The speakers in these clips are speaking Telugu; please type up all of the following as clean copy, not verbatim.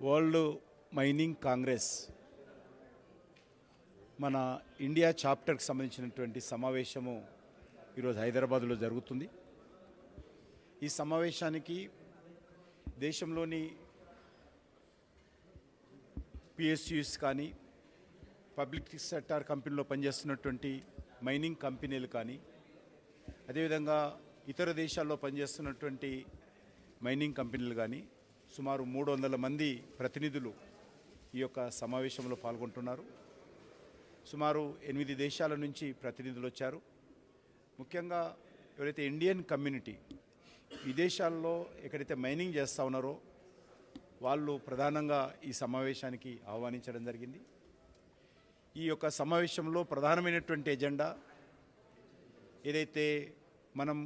వరల్డ్ మైనింగ్ కాంగ్రెస్ మన ఇండియా చాప్టర్కి సంబంధించినటువంటి సమావేశము ఈరోజు హైదరాబాద్లో జరుగుతుంది. ఈ సమావేశానికి దేశంలోని పిఎస్యూస్ కానీ పబ్లిక్ సెక్టార్ కంపెనీలో పనిచేస్తున్నటువంటి మైనింగ్ కంపెనీలు కానీ అదేవిధంగా ఇతర దేశాల్లో పనిచేస్తున్నటువంటి మైనింగ్ కంపెనీలు కానీ సుమారు 300 మంది ప్రతినిధులు ఈ యొక్క సమావేశంలో పాల్గొంటున్నారు. సుమారు 8 దేశాల నుంచి ప్రతినిధులు వచ్చారు. ముఖ్యంగా ఎవరైతే ఇండియన్ కమ్యూనిటీ విదేశాల్లో ఎక్కడైతే మైనింగ్ చేస్తూ ఉన్నారో వాళ్ళు ప్రధానంగా ఈ సమావేశానికి ఆహ్వానించడం జరిగింది. ఈ యొక్క సమావేశంలో ప్రధానమైనటువంటి ఎజెండా ఏదైతే మనం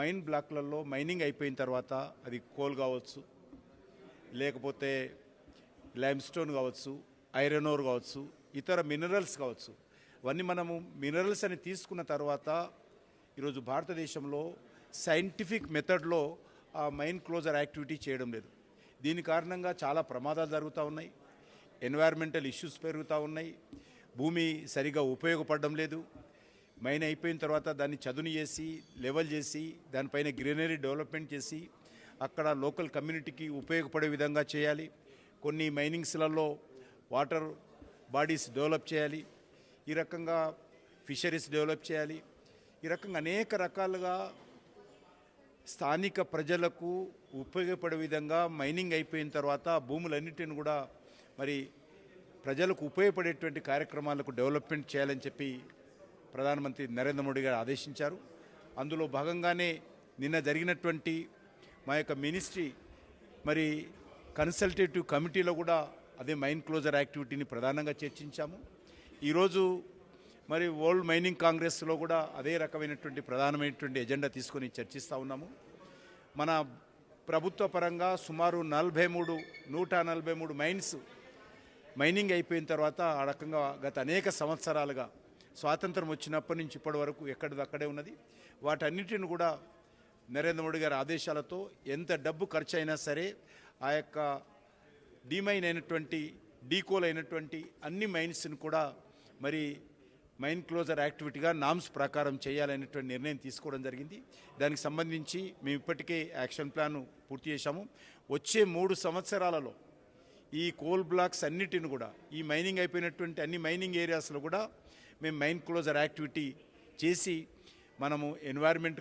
మైన్ బ్లాక్లలో మైనింగ్ అయిపోయిన తర్వాత అది కోల్ కావచ్చు, లేకపోతే లైమ్స్టోన్ కావచ్చు, ఐరన్ ఓర్ కావచ్చు, ఇతర మినరల్స్ కావచ్చు, అవన్నీ మనము మినరల్స్ అని తీసుకున్న తర్వాత ఈరోజు భారతదేశంలో సైంటిఫిక్ మెథడ్లో ఆ మైన్ క్లోజర్ యాక్టివిటీ చేయడం లేదు. దీని కారణంగా చాలా ప్రమాదాలు జరుగుతూ ఉన్నాయి, ఎన్వైర్మెంటల్ ఇష్యూస్ పెరుగుతూ ఉన్నాయి, భూమి సరిగా ఉపయోగపడడం లేదు. మైన్ అయిపోయిన తర్వాత దాన్ని చదును చేసి లెవెల్ చేసి దానిపైన గ్రీనరీ డెవలప్మెంట్ చేసి అక్కడ లోకల్ కమ్యూనిటీకి ఉపయోగపడే విధంగా చేయాలి. కొన్ని మైనింగ్స్లలో వాటర్ బాడీస్ డెవలప్ చేయాలి, ఈ రకంగా ఫిషరీస్ డెవలప్ చేయాలి. ఈ రకంగా అనేక రకాలుగా స్థానిక ప్రజలకు ఉపయోగపడే విధంగా మైనింగ్ అయిపోయిన తర్వాత భూములన్నిటిని కూడా మరి ప్రజలకు ఉపయోగపడేటువంటి కార్యక్రమాలకు డెవలప్మెంట్ చేయాలని చెప్పి ప్రధానమంత్రి నరేంద్ర మోడీ గారు ఆదేశించారు. అందులో భాగంగానే నిన్న జరిగినటువంటి మా యొక్క మినిస్ట్రీ మరి కన్సల్టేటివ్ కమిటీలో కూడా అదే మైన్ క్లోజర్ యాక్టివిటీని ప్రధానంగా చర్చించాము. ఈరోజు మరి వరల్డ్ మైనింగ్ కాంగ్రెస్లో కూడా అదే రకమైనటువంటి ప్రధానమైనటువంటి ఎజెండా తీసుకొని చర్చిస్తూ ఉన్నాము. మన ప్రభుత్వ పరంగా సుమారు 143 మైన్స్ మైనింగ్ అయిపోయిన తర్వాత ఆ రకంగా గత అనేక సంవత్సరాలుగా స్వాతంత్రం వచ్చినప్పటి నుంచి ఇప్పటి వరకు ఎక్కడిదక్కడే ఉన్నది. వాటన్నిటిని కూడా నరేంద్ర మోడీ గారి ఆదేశాలతో ఎంత డబ్బు ఖర్చు అయినా సరే ఆ యొక్క డీమైన్ అయినటువంటి డీకోల్ అయినటువంటి అన్ని మైన్స్ని కూడా మరి మైన్ క్లోజర్ యాక్టివిటీగా నామ్స్ ప్రకారం చేయాలనేటువంటి నిర్ణయం తీసుకోవడం జరిగింది. దానికి సంబంధించి మేము ఇప్పటికే యాక్షన్ ప్లాన్ పూర్తి చేశాము. వచ్చే 3 సంవత్సరాలలో ఈ కోల్ బ్లాక్స్ అన్నిటిని కూడా ఈ మైనింగ్ అయిపోయినటువంటి అన్ని మైనింగ్ ఏరియాస్లో కూడా మేము మైన్ క్లోజర్ యాక్టివిటీ చేసి మనము ఎన్వైర్న్మెంట్